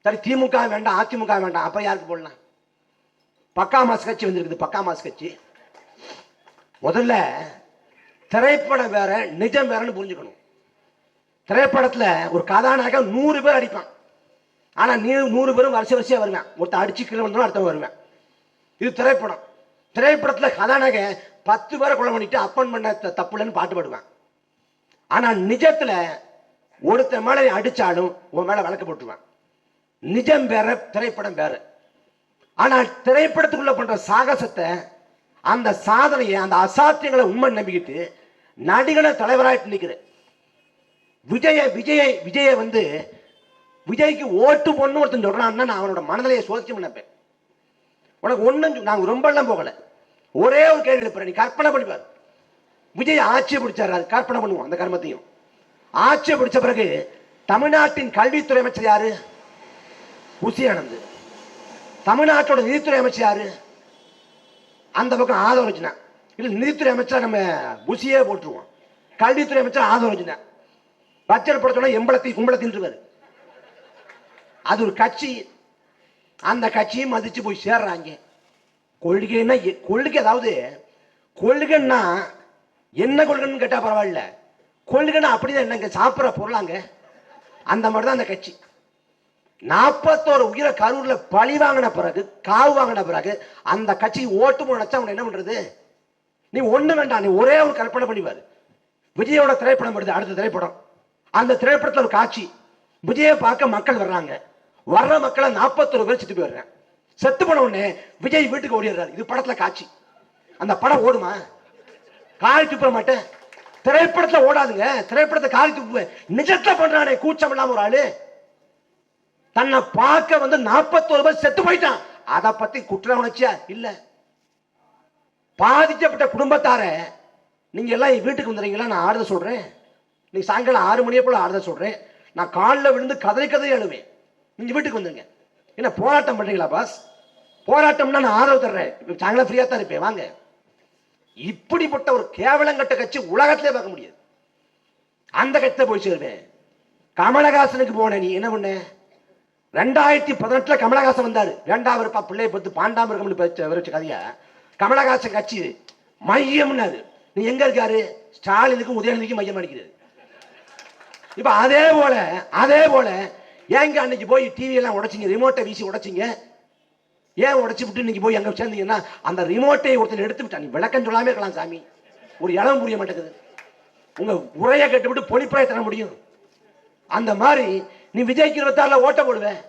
சரி, திமுக வேண்டாம், அதிமுக வேண்டாம், அப்புறம் யாருக்கு போடலாம்? பக்கா மாசு கட்சி வந்திருக்குது. பக்கா மாசு கட்சி முதல்ல திரைப்படம் வேற, நிஜம் வேறன்னு புரிஞ்சுக்கணும். திரைப்படத்துல ஒரு கதாநாயகன் 100 பேர் அடிப்பான். ஆனா நீ 100 பேரும் வரிசையா வருவேன். ஒருத்தர் அடிச்சு கீழே வந்தாலும் அடுத்த வருவேன். இது திரைப்படம். திரைப்படத்துல கதாநாயகன் 10 பேரை கொலை பண்ணிட்டு அப்பன் பண்ண தப்புலன்னு பாட்டு பாடுவேன். ஆனா நிஜத்துல ஒருத்த மேல அடிச்சாலும் உன் மேல வழக்கு போட்டுருவான். நிஜம் வேற, திரைப்படம் வேற. ஆனா திரைப்படத்துக்குள்ள பண்ற சாகசத்தை, அந்த சாதனையை, அந்த அசாத்தியங்களை உண்மை நம்பிக்கிட்டு நடிகனை தலைவராயிட்டு நிற்கிறேன். விஜய வந்து விஜய்க்கு ஓட்டு பொண்ணு ஒருத்தன் சொல்றான்னா நான் அவனோட மனநிலையை சோதிச்சு நினைப்பேன். உனக்கு ஒன்னும் நாங்க ரொம்ப எல்லாம் போகல. ஒரே ஒரு கேள்வி எழுப்புற, நீ கற்பனை பண்ணிப்பார். விஜய் ஆட்சியை பிடிச்சாரு, அது கற்பனை பண்ணுவோம். அந்த கர்மத்தையும் ஆட்சியை பிடிச்ச பிறகு தமிழ்நாட்டின் கல்வித்துறை அமைச்சர் யாரு? புசி ஆனந்த். தமிழ்நாட்டோட நிதித்துறை அமைச்சர் யாரு? அந்த பக்கம் ஆதரவு. இல்ல, நிதித்துறை அமைச்சர் நம்ம புசியே போட்டுருவோம். கல்வித்துறை அமைச்சர் ஆதரவு. பட்ஜெட் படுத்தோம்னா கும்பலத்தின் அது ஒரு கட்சி. அந்த கட்சியை மதிச்சு போய் சேர்றாங்க. கொள்கைன்னா கொள்கை, அதாவது கொள்கைன்னா என்ன கொள்கைன்னு கேட்டா பரவாயில்ல, கொள்கைன்னா அப்படிதான் என்னங்க, சாப்பிட்ற பொருளாங்க. அந்த மாதிரி தான் அந்த கட்சி. 41 உயிரை கரூர்ல பழி வாங்கின பிறகு, காவு வாங்கின பிறகு அந்த கட்சி ஓட்டு போனச்சா அவன் என்ன பண்றது? நீ ஒண்ணு வேண்டாம், நீ ஒரே ஒரு கற்பனை பண்ணிப்பாரு. விஜயோட திரைப்படம் வருது, அடுத்த திரைப்படம். அந்த திரைப்படத்தில் ஒரு காட்சி, விஜயை பார்க்க மக்கள் வர்றாங்க. வர்ற மக்களை 41 பேர் செத்து போயிடுறேன். செத்து போன உடனே விஜய் வீட்டுக்கு ஓடிடுறாரு. இது படத்துல காட்சி. அந்த படம் ஓடுமா? காலி துப்ப மாட்டேன். திரைப்படத்துல ஓடாதுங்க. திரைப்படத்தை காலி துப்பு. நிஜத்தை பண்றானே கூச்சம் இல்லாம ஒரு ஆளு, தன்னை பார்க்க வந்து 41 பேர் செத்து போயிட்டான். அதை பத்தி குற்ற உணர்ச்சியா இல்ல. பாதிக்கப்பட்ட குடும்பத்தார நீங்க எல்லாம் வீட்டுக்கு வந்துடுறீங்களா? நான் ஆறுதல் சொல்றேன். நீங்க சாயங்காலம் 6 மணியை போல ஆறுதல் சொல்றேன். நான் காலில் விழுந்து கதை அழுவேன். நீங்க வீட்டுக்கு வந்துருங்க. என்ன போராட்டம் பண்றீங்களா பாஸ்? போராட்டம்னா நான் ஆதரவு தர்றேன். சாயங்காலம் ஃப்ரீயா தான் இருப்பேன், வாங்க. இப்படிப்பட்ட ஒரு கேவலங்கட்ட கட்சி உலகத்திலே பார்க்க முடியாது. அந்த கட்சியை போய் சேருவேன். கமலஹாசனுக்கு போன நீ என்ன பண்ண? 2018 கமலஹாசன் வந்தாரு. வேண்டாம் இருப்பா பிள்ளையை பத்து பாண்டாம இருக்க கதையா. கமலஹாசன் கட்சி மையம்னாரு. நீ எங்க இருக்காரு? ஸ்டாலினுக்கும் உதயநிதிக்கும் மையம் அடிக்கிறது. இப்ப அதே போல ஏங்க அன்னைக்கு போய் டிவி எல்லாம் உடைச்சிங்க, ரிமோட்டை வீசி உடைச்சிங்க. ஏன் உடைச்சு விட்டு இன்னைக்கு போய் அங்க சேர்ந்தீங்கன்னா அந்த ரிமோட்டை ஒருத்தர் எடுத்து விட்டா. நீ விளக்கம் சொல்லாமே இருக்கலாம் சாமி, ஒரு இடம் புரிய மாட்டேங்குது. உங்க உரையை கேட்டுவிட்டு பொழிப்புரையை தர முடியும். அந்த மாதிரி நீ விஜய்க்கு 26ல ஓட்ட போடுவேன்.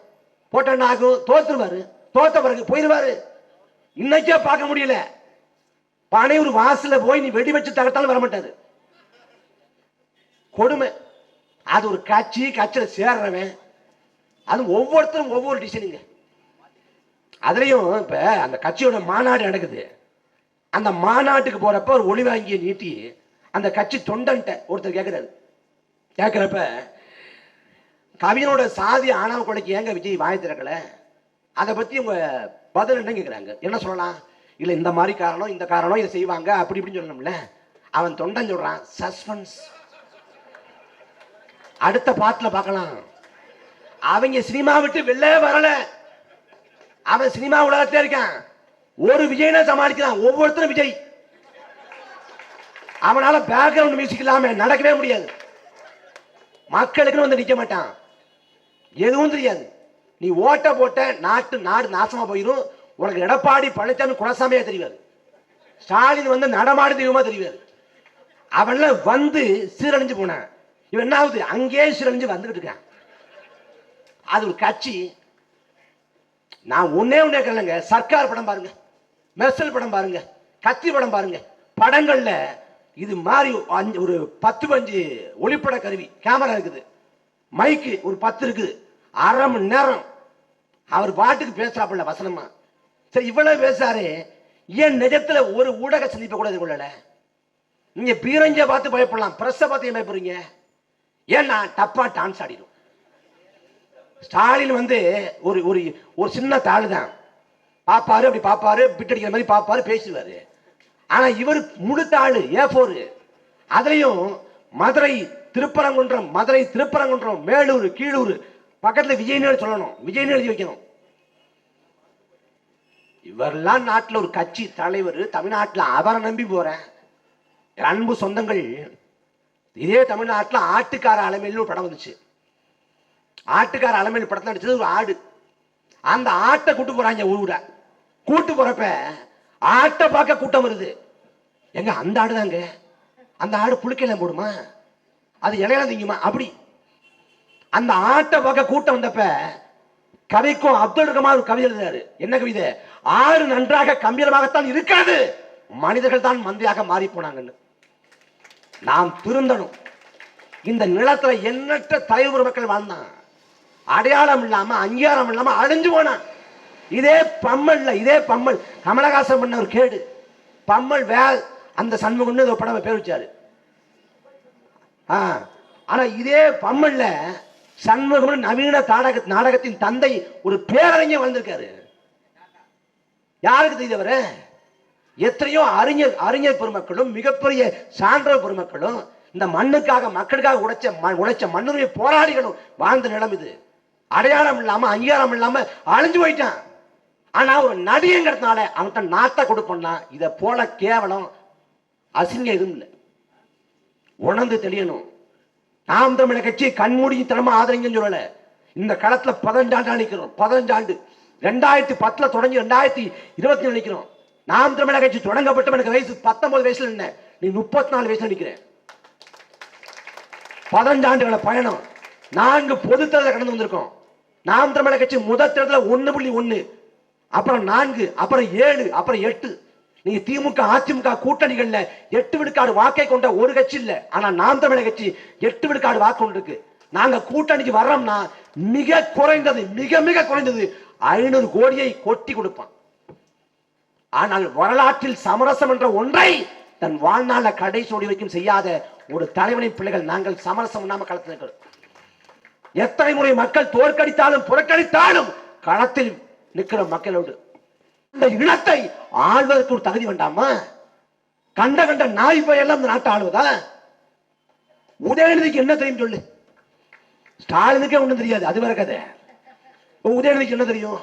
போட்டா ஆகும், தோத்துருவாரு. தோத்த பிறகு போயிடுவாரு. இன்னைக்கே பார்க்க முடியல. பனையூர் வாசல போய் நீ வெடி வச்சு தகர்த்தாலும் வரமாட்டாரு. கொடுமை. அது ஒரு கட்சி. கட்சியில சேர்றவன் அது ஒவ்வொருத்தரும் ஒவ்வொரு டிசைனுங்க. அதுலயும் இப்ப அந்த கட்சியோட மாநாடு நடக்குது. அந்த மாநாட்டுக்கு போறப்ப ஒரு ஒளி வாங்கிய நீட்டி அந்த கட்சி தொண்டன்ட்ட ஒருத்தர் கேட்கிறப்ப கவிஞனோட சாதி ஆணவ கொலைக்கு ஏங்க விஜய் வாய் திறக்கல, அதை பத்தி உங்க பதில் என்ன கேட்கிறாங்க. என்ன சொல்லலாம்? இல்ல இந்த மாதிரி காரணம், இந்த காரணம், இதை செய்வாங்க, அப்படி இப்படின்னு சொல்லணும்ல. அவன் தொண்டன் சொல்றான், சஸ்பென்ஸ், அடுத்த பாட்டுல பார்க்கலாம். அவங்க சினிமா விட்டு வெளில வரல. அவன் சினிமா உலகத்திலே இருக்கான். ஒரு விஜய்னா சமாளிக்கிறான். ஒவ்வொருத்தரும் விஜய். அவனால பேக்ரவுண்ட் மியூசிக் இல்லாம நடக்கவே முடியாது. மக்களுக்கு வந்து நிக்க மாட்டான். எதுவும் தெரியாது. நீ ஓட்ட போட்ட நாடு நாசமா போயிடும். உனக்கு எடப்பாடி பழனிசாமி குலசாமியா தெரியாது. ஸ்டாலின் வந்து நடமாடு தெய்வமா தெரியாது. அவன்ல வந்து சீரழிஞ்சு போனான். இவன் என்ன ஆகுது? அங்கேயே சீரழிஞ்சு வந்துகிட்டு இருக்கான். அது ஒரு கட்சி. நான் ஒன்னே கேளுங்க. சர்க்கார் படம் பாருங்க, மெர்சல் படம் பாருங்க, கத்தி படம் பாருங்க. படங்கள்ல இது மாதிரி ஒரு 10-15 ஒளிப்பட கருவி கேமரா இருக்குது. மைக்கு ஒரு 10 இருக்குது. அரை மணி நேரம் அவர் பாட்டுக்கு பேசுறாப்புல வசனமா. சரி, இவ்வளவு பேசாரு. ஏன் நிஜத்துல ஒரு ஊடக சந்திப்பை கூட கொள்ளல? நீங்க பீரஞ்ச பார்த்து பயப்படலாம், பிரஸ் பார்த்து பயப்படுறீங்க. ஏன்னா டப்பா டான்ஸ் ஆடிடும். ஸ்டாலின் வந்து ஒரு ஒரு சின்ன தாள் தான். பாப்பாரு, அப்படி பாப்பாரு, பிட்டடிக்கிற மாதிரி பாப்பாரு, பேசுவாரு. ஆனா இவர் முழு தாள் A4. அதுலயும் மதுரை திருப்பரங்குன்றம், மேலூர், கீழூர், பக்கத்துல விஜய்னு சொல்லணும், விஜய்னு எழுதி வைக்கணும். இவரெல்லாம் நாட்டில் ஒரு கட்சி தலைவர், தமிழ்நாட்டில் அவரை நம்பி போறேன். அன்பு சொந்தங்கள், இதே தமிழ்நாட்டில் ஆட்டுக்கார அலமையில் ஒரு படம் வந்துச்சு. ஆட்டுக்கார அலமையில் படத்தில் நடிச்சது ஒரு ஆடு. அந்த ஆட்டை கூட்டு போறாங்க ஊரை. கூட்டு போறப்ப ஆட்டை பார்க்க கூட்டம் வருது. எங்க அந்த ஆடு தாங்க, அந்த ஆடு புழுக்கையில போடுமா, அது இலையில திங்குமா, அப்படி அந்த ஆட்டை பார்க்க கூட்டம் வந்தப்ப கவிக்கும் அப்துல் ரஹ்மான் ஒரு கவிதை எழுதினாரு. என்ன கவிதை? ஆடு நன்றாக கம்பீரமாகத்தான் இருக்காது, மனிதர்கள் தான் மந்தியாக மாறி போனாங்கன்னு. நாம் திருந்தணும். இந்த நிலத்துல எண்ணற்ற தலைவர் மக்கள் வாழ்ந்தான், அடையாளம் இல்லாம அங்கீகாரம் இல்லாம அழிஞ்சு போனான். இதே பம்மல் கமலஹாசன் பண்ண ஒரு கேடு. பம்மல் வேல் அந்த சண்முகம்னு ஒரு படம் பேர் வச்சாரு. ஆனா இதே பம்மல்ல சண்முகம் நவீன நாடகத்தின் தந்தை ஒரு பேரறிஞர் வந்திருக்காரு. யாருக்கு தெரிந்தவர? எத்தனையோ அறிஞர் பெருமக்களும் மிகப்பெரிய சான்றோர் பெருமக்களும் இந்த மண்ணுக்காக மக்களுக்காக உழைச்ச மண்ணுரிமை போராளிகளும் வாழ்ந்த நிலம் இது. அடையாளம் இல்லாம அங்கீகாரம் இல்லாம அழிஞ்சு போயிட்டான். ஆனா ஒரு நடிகங்கிறதுனால அவன்கிட்ட நாட்டை கொடுப்பா. இதை போல கேவலம் அசிங்கம் எதுவும் இல்லை. உணர்ந்து தெரியணும். நாம் தமிழர் கட்சி கண்மூடித்தனமா ஆதரிங்கன்னு சொல்லல. இந்த களத்துல 15 ஆண்டு நினைக்கிறோம். 15 ஆண்டு 2010 தொடங்கி 2020 நினைக்கிறோம். நாம் தமிழர் கட்சி தொடங்கப்பட்ட எனக்கு வயசு 19 வயசுல என்ன, நீ 34 வயசுல நினைக்கிறேன். 15 ஆண்டுகள பயணம். 4 பொது தேர்தல் கடந்து வந்திருக்கோம். நாம் தமிழர் கட்சி முதல் தேர்தல் 1.1, அப்புறம் 4, அப்புறம் 7, அப்புறம் 8. நீங்க திமுக அதிமுக கூட்டணிகள்ல 8 விழுக்காடு வாக்கை கொண்ட ஒரு கட்சி இல்ல. ஆனா நாம் தமிழர் கட்சி 8 விழுக்காடு வாக்கு கொண்டு இருக்கு. நாங்க கூட்டணிக்கு வர்றோம்னா மிக குறைந்தது 500 கோடியை கொட்டி கொடுப்பான். ஆனால் வரலாற்றில் சமரசம் என்ற ஒன்றை தன் வாழ்நாள கடைசி நொடி வரைக்கும் செய்யாத ஒரு தலைவனின் பிள்ளைகள் நாங்கள். சமரசம் இல்லாம களத்தில் இருக்கிறோம். எத்தனை முறை மக்கள் தோற்கடித்தாலும் புறக்கணித்தாலும் களத்தில் நிற்கிற மக்களோடு. இந்த இனத்தை ஆள்வதற்கு ஒரு தகுதி வேண்டாமா? கண்ட நாய் பையெல்லாம் இந்த நாட்டை ஆளுவதா? உதயநிதிக்கு என்ன தெரியும் சொல்லு. ஸ்டாலினுக்கே ஒண்ணும் தெரியாது, அது வேற கதை. உதயநிதிக்கு என்ன தெரியும்?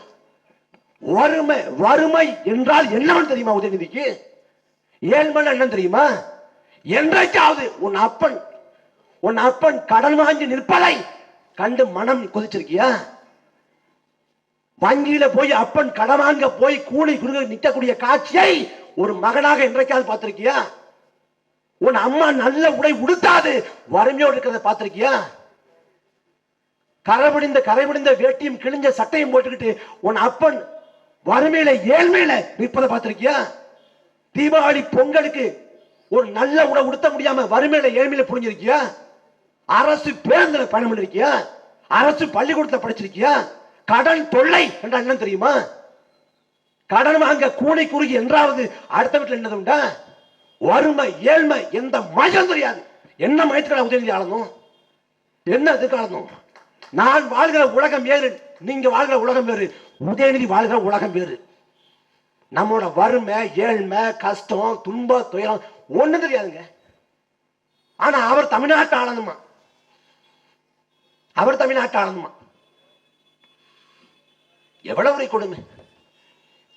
வறுமை என்றால் என்னவென்று தெரியுமா உதயநிதிக்கு? ஏழ்மை என்ன தெரியுமா? என்றைக்காவது உன் அப்பன் கடன் வாங்கி நிற்பதை கண்டு மனம் கொதிச்சிருக்கியா? வங்கியில போய் அப்பன் கடன் வாங்க போய் கூலி குறுக நிற்கக்கூடிய காட்சியை ஒரு மகனாக என்றைக்காவது பார்த்திருக்கியா? உன் அம்மா நல்ல உடை உடுத்தாது வறுமையோடு இருக்கிறத பார்த்திருக்கியா? கரைபிடிந்த வேட்டியும் கிழிஞ்ச சட்டையும் போட்டுக்கிட்டு உன் அப்பன் வறுமையில ஏழ்மையில நிற்பதை பார்த்திருக்கியா? தீபாவளி பொங்கலுக்கு ஒரு நல்ல உடை உடுத்த முடியாம வறுமையில ஏழ்மையில புரிஞ்சிருக்கியா? அரசு பேருந்துல பயணம் பண்ணிருக்கியா? அரசு பள்ளிக்கூடத்துல படிச்சிருக்கியா? கடன் தொல்லை என்றால் என்ன தெரியுமா? கடன் வாங்க கூனை குறுகி என்றாவது அடுத்த வீட்டில் என்னது உண்டா? வறுமை ஏழ்மை எந்த மயம் தெரியாது. என்ன மயத்துக்களை உதயநிதி ஆளணும்? என்ன இதுக்கு ஆளணும்? நான் வாழ்கிற உலகம் வேறு, நீங்க வாழ்கிற உலகம் வேறு, உதயநிதி வாழ்கிற உலகம் வேறு. நம்மளோட வறுமை ஏழ்மை கஷ்டம் துன்பம் துயரம் ஒண்ணு தெரியாதுங்க. ஆனா அவர் தமிழ்நாட்டை ஆளணுமா? எவ்வளவு கொடுமை.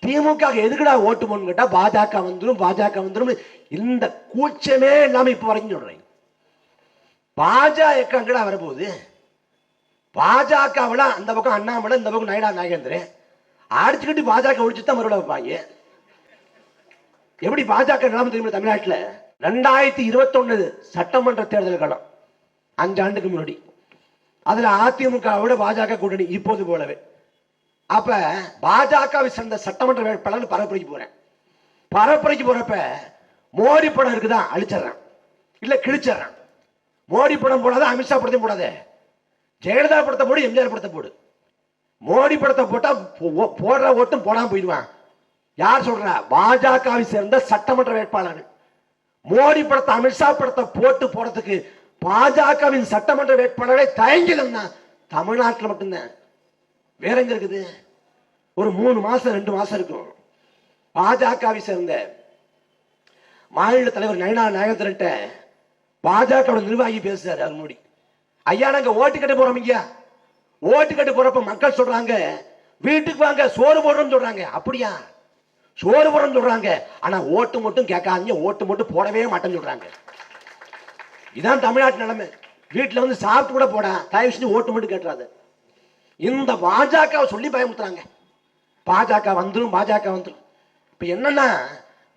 திமுக எதுக்குடா ஓட்டு போன்னு கேட்டா பாஜக வந்துடும். இந்த கூச்சமே இல்லாம இப்ப வரைக்கும் சொல்றேன். பாஜக எங்கடா வரப்போகுது? பாஜகவில அந்த பக்கம் அண்ணாமலை, இந்த பக்கம் நயினா நாகேந்திரன் அடிச்சுக்கிட்டு பாஜக ஒழிச்சுதான் மறுபடியும் வைப்பாங்க. எப்படி பாஜக நிலைமை தெரியுமா? தமிழ்நாட்டில் 2021 சட்டமன்ற தேர்தல் காலம் 5 ஆண்டுக்கு முன்னாடி, அதுல அதிமுகவோட பாஜக கூட்டணி இப்போது போலவே. அப்ப பாஜகவை சேர்ந்த சட்டமன்ற வேட்பாளர் பரப்புரைக்கு போறப்ப மோடி படம் இருக்குதான் அழிச்சிடறான், இல்ல கிழிச்சிடறான். மோடி படம் போடாத, அமித்ஷா படத்தையும் போடாத, ஜெயலலிதா படத்தை போடு, எம்ஜிஆர் படத்தை போடு. மோடி படத்தை போட்டா போடுற ஓட்டும் போடாம போயிடுவான். யார் சொல்ற? பாஜகவை சேர்ந்த சட்டமன்ற வேட்பாளர்கள். மோடி படத்தை அமித்ஷா படத்தை போட்டு போறதுக்கு பாஜகவின் சட்டமன்ற வேட்பாளரை தயங்கினா தமிழ்நாட்டில் மட்டும்தான். வேற எங்க இருக்குது? ஒரு 3 மாசம் 2 மாசம் இருக்கும். பாஜகவை சேர்ந்த மாநில தலைவர் நயினா நாகேந்திரன் பாஜக நிர்வாகி பேசுறாரு. மோடி ஐயா நாங்க ஓட்டு கட்ட போறோம், ஐயா ஓட்டு கட்டு போறப்ப மக்கள் சொல்றாங்க வீட்டுக்கு வாங்க சோறு போடுறோம்னு சொல்றாங்க. அப்படியா? சோறு போடுறோம்னு சொல்றாங்க, ஆனா ஓட்டு மட்டும் கேட்காதீங்க, ஓட்டு மட்டும் போடவே மாட்டேன்னு சொல்றாங்க. இதான் தமிழ்நாட்டு நிலைமை. வீட்டுல வந்து சாப்பிட்டு கூட போட தயவு செஞ்சு ஓட்டு மட்டும் கேட்டுறாது. இந்த பாஜக சொல்லி பயமுறுத்துறாங்க. பாஜக வந்துடும், பாஜக வந்துடும். இப்ப என்னன்னா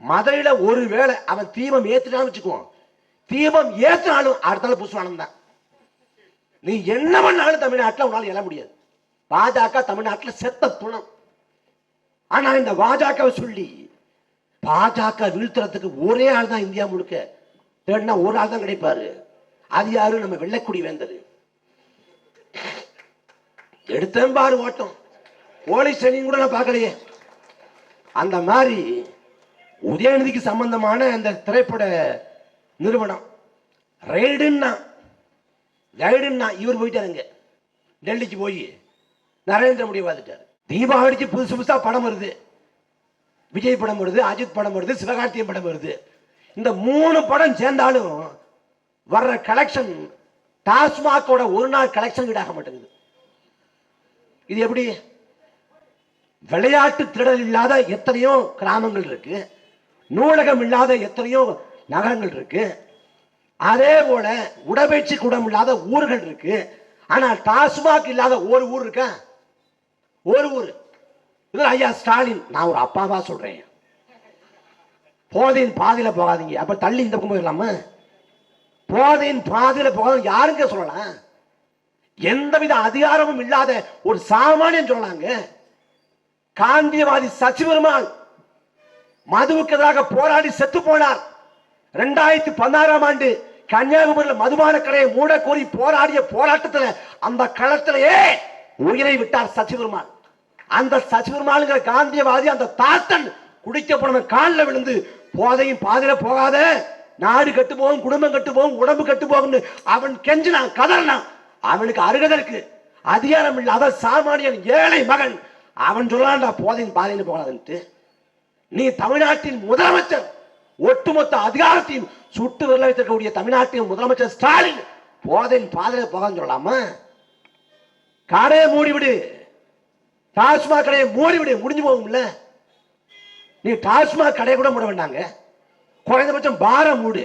மதுரையில ஒரு வேளை அவன் தீபம் ஏத்துட்டான்னு வச்சுக்குவோம், தீபம் ஏத்துனாலும் அடுத்தால புஷ்வானம் தான். நீ என்ன பண்ணாலும் தமிழ்நாட்டில் உன்னால எழ முடியாது. பாஜக தமிழ்நாட்டில் செத்த துணம். ஆனா இந்த பாஜக சொல்லி பாஜக வீழ்த்துறதுக்கு ஒரே ஆள் தான் இந்தியா முழுக்க, தேடினா ஒரு ஆள் தான் கிடைப்பாரு. அது யாரு? நம்ம வெள்ளைக்குடி வேந்தது. எடுத்தேன் பாரு ஓட்டம், போலீஸ் ட்ரைனிங் கூட நான் பார்க்கலையே. அந்த மாதிரி உதயநிதிக்கு சம்பந்தமான அந்த திரைப்பட நிறுவனம் ரைடுன்னா இவர் போயிட்டாருங்க டெல்லிக்கு போய் நரேந்திர மோடி பார்த்துட்டாரு. தீபாவளிக்கு புதுசு புதுசா படம் வருது, விஜய் படம் வருது, அஜித் படம் வருது, சிவகார்த்திகேயன் படம் வருது. இந்த 3 படம் சேர்ந்தாலும் வர்ற கலெக்ஷன் டாஸ்மாகோட ஒரு நாள் கலெக்ஷன் ஈடாக மாட்டேங்குது. இது எப்படி? விளையாட்டு திடல் இல்லாத எத்தனையோ கிராமங்கள் இருக்கு, நூலகம் இல்லாத எத்தனையோ நகரங்கள் இருக்கு, அதே போல உடற்பயிற்சி கூடம் இல்லாத ஊர்கள் இருக்கு. ஆனா டாஸ்மாக் இல்லாத ஒரு ஊர் இருக்கா? ஒரு ஊர். இது ஐயா ஸ்டாலின், நான் ஒரு அப்பாவா சொல்றேன், போதையின் பாதையில போகாதீங்க. அப்ப தள்ளி இந்த பக்கம் போயிடலாமா? போதையின் பாதையில போகாத யாருங்க சொல்லலாம்? எந்தவித அதிகாரமும் இல்லாத ஒரு சாமானியன் சொல்லலாங்க. காந்தியவாதி சசிபெருமாள் மதுவுக்கு எதிராக போராடி செத்து போனார். 2016ஆம் ஆண்டு கன்னியாகுமரியில் மதுபான கடையை மூட கோரி போராடிய போராட்டத்தில் அந்த களத்திலேயே உயிரை விட்டார் சசிபெருமாள். அந்த சசிபெருமாளுங்கிற காந்தியவாதி அந்த தாத்தன் குடிக்கப்பட காலில் விழுந்து போதையும் பாதையில போகாத, நாடு கட்டு போகும், குடும்பம் கட்டு போகும், உடம்பு கட்டு போகும் அவன் கெஞ்சினான், கதறினான். அவனுக்கு அருகதை இருக்கு, அதிகாரம் இல்லாத சாமானியன் ஏழை மகன் அவன் சொல்லலாம்டா போதையின் பாதையில போகாதுன்ட்டு. நீ தமிழ்நாட்டின் முதலமைச்சர், ஒட்டுமொத்த அதிகாரத்தையும் சுட்டு விரல வைத்திருக்கக்கூடிய தமிழ்நாட்டின் முதலமைச்சர் ஸ்டாலின் போதையின் பாதையில போகாதுன்னு சொல்லலாமா? கடையை மூடிவிடு, டாஸ்மாக் கடையை மூடிவிடு, முடிஞ்சு போகும்ல. நீ டாஸ்மாக் கடையை கூட மூட வேண்டாங்க, குறைந்தபட்சம் பார மூடு.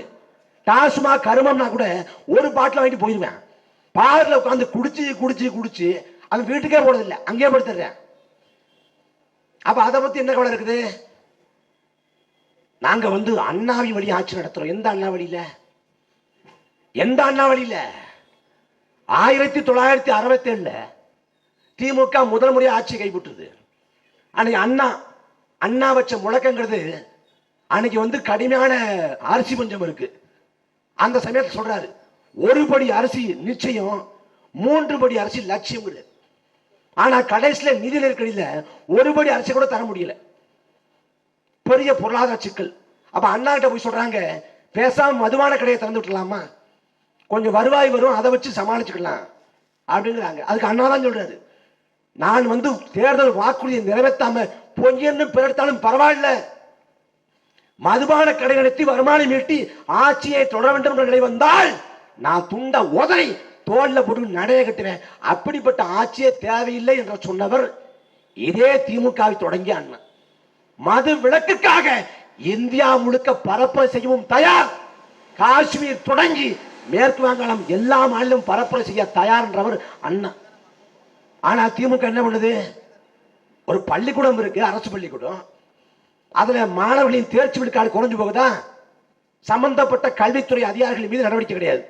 டாஸ்மாக் கருமம்னா கூட ஒரு பாட்டில் வாங்கிட்டு போயிருவேன். பார்ல உட்காந்து குடிச்சு குடிச்சு குடிச்சு அவன் வீட்டுக்கே போனதில்லை, அங்கேயே படுத்துறேன். அப்ப அதை பத்தி என்ன கவலை இருக்குது? நாங்க வந்து அண்ணாவி வழி ஆட்சி நடத்துறோம். எந்த அண்ணா வழியில? எந்த அண்ணா வழியில? 1967 திமுக முதல் முறையா ஆட்சி கைப்பற்றுது. அன்னைக்கு அண்ணா வச்ச முழக்கங்கிறது அன்னைக்கு வந்து கடுமையான அரிசி பஞ்சம் இருக்கு. அந்த சமயத்தில் சொல்றாரு, ஒரு படி அரிசி நிச்சயம், 3 படி அரிசி லட்சியம். ஆனா கடைசியில நிதி நெருக்கடியில ஒரு படி அரிசி கூட தர முடியல, பெரிய பொருளாதார சிக்கல். அப்ப அண்ணா கிட்ட போய் சொல்றாங்க, பேசாம மதுபான கடையை திறந்து விட்டுலாமா, கொஞ்சம் வருவாய் வரும், அதை வச்சு சமாளிச்சுக்கலாம் அப்படிங்கிறாங்க. அதுக்கு அண்ணா தான் சொல்றாரு, நான் வந்து தேர்தல் வாக்குறுதியை நிறைவேற்றாம பொய்யன்னு பிறத்தாலும் பரவாயில்ல, மதுபான கடை நடத்தி வருமானம் ஈட்டி ஆட்சியை தொடர வேண்டும் என்ற நிலை வந்தால் நான் துண்ட உதறி தோல்ல போட்டு நடைய கட்டுவேன். அப்படிப்பட்ட ஆட்சியே தேவையில்லை என்று சொன்னவர் இதே திமுகவை தொடங்கிய அண்ணா. மது விலக்குக்காக இந்தியா முழுக்க பரப்புரை செய்யவும் தயார். காஷ்மீர் தொடங்கி மேற்கு வங்காளம் எல்லா மாநிலம் பரப்புரை செய்ய தயார் என்றவர் அண்ணா. ஆனா திமுக என்ன பண்ணுது? ஒரு பள்ளிக்கூடம் இருக்கு, அரசு பள்ளிக்கூடம், அதுல மாணவர்களின் தேர்ச்சி விழுக்காடு குறைஞ்சு போகுதா? சம்பந்தப்பட்ட கல்வித்துறை அதிகாரிகள் மீது நடவடிக்கை கிடையாது,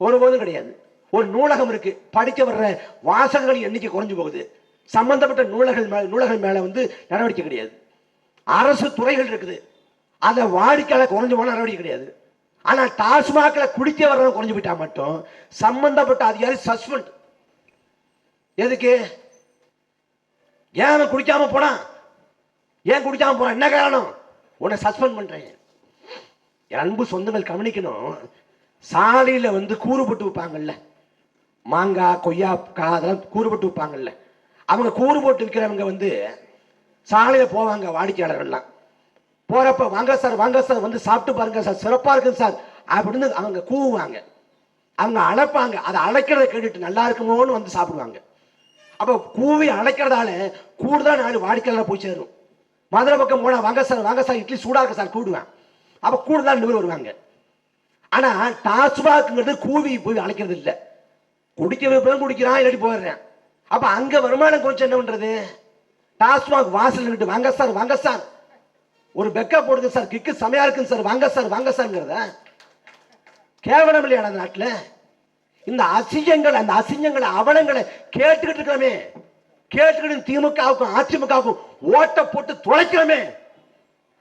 ஒருபோதும் கிடையாது. ஒரு நூலகம் இருக்கு, படிக்க வர்ற வாசகர்கள் எண்ணிக்கை குறைஞ்சு போகுது, சம்பந்தப்பட்ட நூலகங்கள் மேல வந்து நடவடிக்கை கிடையாது. அரசு துறைகள் இருக்குது, அதை வாடிக்கையாளர் குறைஞ்சு போன நடவடிக்கை கிடையாது. ஆனா டாஸ்மாக்ல குடிக்க வர்றவங்க குறைஞ்சு போயிட்டா மட்டும் சம்பந்தப்பட்ட அதிகாரி சஸ்பெண்ட். எதுக்கு? ஏன் குடிக்காம போனா? ஏன் குடிக்காம போறான்? என்ன காரணம்? உன்னை சஸ்பெண்ட் பண்றேன். அன்பு சொந்தங்கள் கவனிக்கணும், சாலையில வந்து கூறு போட்டு வைப்பாங்கல்ல, மாங்காய் கொய்யாக்காய் அதெல்லாம் கூறு போட்டு வைப்பாங்கல்ல, அவங்க கூறு போட்டு விற்கிறவங்க வந்து சாலையில போவாங்க, வாடிக்கையாளர்கள்லாம் போறப்ப வாங்க சார் வாங்க சார் வந்து சாப்பிட்டு பாருங்க சார், சிறப்பா இருக்கு சார் அப்படின்னு அவங்க கூவுவாங்க. அவங்க அழைப்பாங்க, அதை அழைக்கிறத கேட்டுட்டு நல்லா இருக்குமோன்னு வந்து சாப்பிடுவாங்க. அப்போ கூவி அழைக்கிறதால கூடுதல் 4 வாடிக்கையாளர் போய் சேரும். மதுரை பக்கம் போனா வாங்க சார் இட்லி சூடா இருக்கு சார் கூடுவேன். அப்ப கூடுதல் 2 வருவாங்க. ஆனா டாஸ்மாக்ங்கிறது கூவி போய் அழைக்கிறது இல்லை. குடிக்க வைப்பதான் குடிக்கிறான், இல்லாட்டி போயிடுறேன். அப்ப அங்க வருமானம் கொஞ்சம் என்ன பண்றது? டாஸ்மாக் வாசல் நின்று வாங்க சார் ஒரு பெக்கா போடுங்க சார், கிக்கு செமையா இருக்குங்க சார், வாங்க சார்ங்கிறத கேவலம் இல்லையா அந்த நாட்டுல? இந்த அசிங்கங்களை அவலங்களை கேட்டுக்கிட்டு இருக்கிறோமே, கேட்டுக்கிட்டு திமுகவுக்கும் அதிமுகவுக்கும் ஓட்ட போட்டு தொலைக்கிறோமே,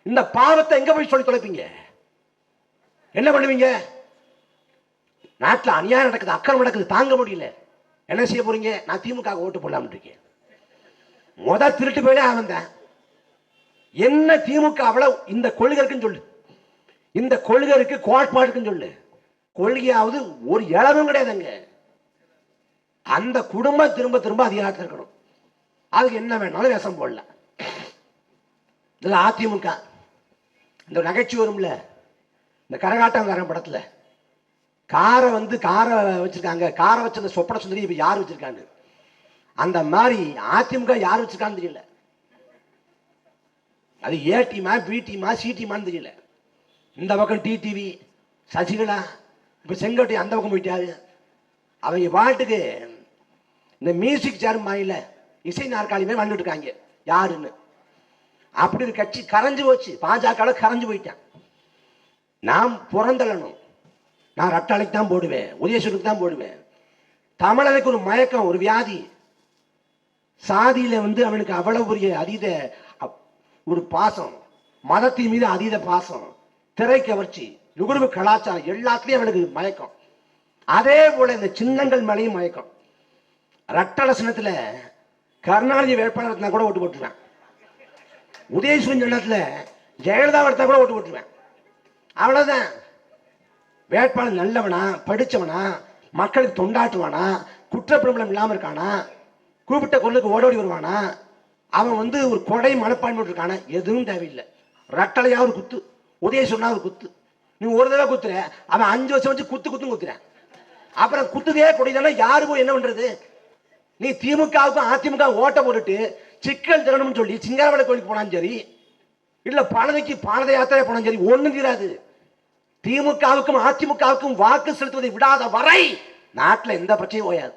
இந்த பாவத்தை எங்க போய் சொல்லி தொலைப்பீங்க? என்ன பண்ணுவீங்க? நாட்டில் அநியாயம் நடக்குது, அக்கிரமம் நடக்குது, தாங்க முடியல. என்ன செய்ய போறீங்க? நான் திமுக ஓட்டு போடலாம்னு இருக்கேன். திருட்டு போயிலே அவன் தான். என்ன திமுக அவ்வளவு இந்த கொள்கை இருக்குன்னு சொல்லு, இந்த கொள்கை இருக்கு, கோட்பாடுக்குன்னு சொல்லு. கொள்கையாவது ஒரு இளவும் கிடையாதுங்க. அந்த குடும்பம் திரும்ப அதிகாரத்தில் இருக்கணும். அதுக்கு என்ன வேணாலும் விஷம் போடலாம். இதுல அதிமுக இந்த நகைச்சுவை வரும்ல, இந்த கரகாட்டங்காரன் படத்துல காரை வச்சிருக்காங்க, காரை வச்ச அந்த சொப்பன சுந்தரி இப்ப யார் வச்சிருக்காங்க? அந்த மாதிரி அதிமுக யார் வச்சிருக்கான்னு தெரியல. அது ஏ டீமா பி டீமா சி டீமான்னு தெரியல. இந்த பக்கம் டிடிவி சசிகலா, இப்ப செங்கோட்டை அந்த பக்கம் போயிட்டாரு. அவங்க பாட்டுக்கு இந்த மியூசிக் சேர் மாயில இசை நாற்காலியுமே வந்துட்டு இருக்காங்க யாருன்னு. அப்படி ஒரு கட்சி கரைஞ்சு போச்சு, பாஜக கரைஞ்சு போயிட்டான். நாம் புறந்தள்ளணும். நான் ரட்டாளைக்கு தான் போடுவேன், உதயசூருக்கு தான் போடுவேன். தமிழனுக்கு ஒரு மயக்கம், ஒரு வியாதி. சாதியில அவனுக்கு அவ்வளவு பெரிய அதீத ஒரு பாசம், மதத்தின் மீது அதீத பாசம், திரை கவர்ச்சி, நுகர்வு கலாச்சாரம், எல்லாத்துலயும் அவனுக்கு மயக்கம். அதே போல இந்த சின்னங்கள் மேலையும் மயக்கம். ரட்டள சின்னத்துல கருணாநிதி வேட்பாளர் கூட ஓட்டு போட்டுருவேன். உதயசூரன் சின்னத்துல ஜெயலலிதா எடுத்தா கூட ஓட்டு போட்டுருவேன். அவ்வளவுதான். வேட்பாளர் நல்லவனா, படிச்சவனா, மக்களுக்கு தொண்டாட்டுவானா, குற்றப்பிரபலம் இல்லாம இருக்கானா, கூப்பிட்ட கொள்ளுக்கு ஓடோடி வருவானா, அவன் ஒரு கொடை மனப்பான்மை இருக்கானா, எதுவும் தேவையில்லை. ரட்டளையா ஒரு குத்து, உதயசூரனா ஒரு குத்து. நீ ஒரு தடவை குத்துற, அவன் 5 வருஷம் வச்சு குத்துறேன். அப்புறம் குத்துதே கொடிதானே யாரு போய் என்ன பண்றது? நீ திமுகவுக்கும் அதிமுக ஓட்ட போட்டுட்டு சிக்கல் திறனும் சொல்லி சிங்காரவளை கோயிலுக்கு போனாலும் சரி, இல்ல பழனிக்கு பாரத யாத்திரை போனாலும் சரி, ஒண்ணும் தீராது. திமுகவுக்கும் அதிமுகவுக்கும் வாக்கு செலுத்துவதை விடாத வரை நாட்டில் எந்த பிரச்சனையும் ஓயாது.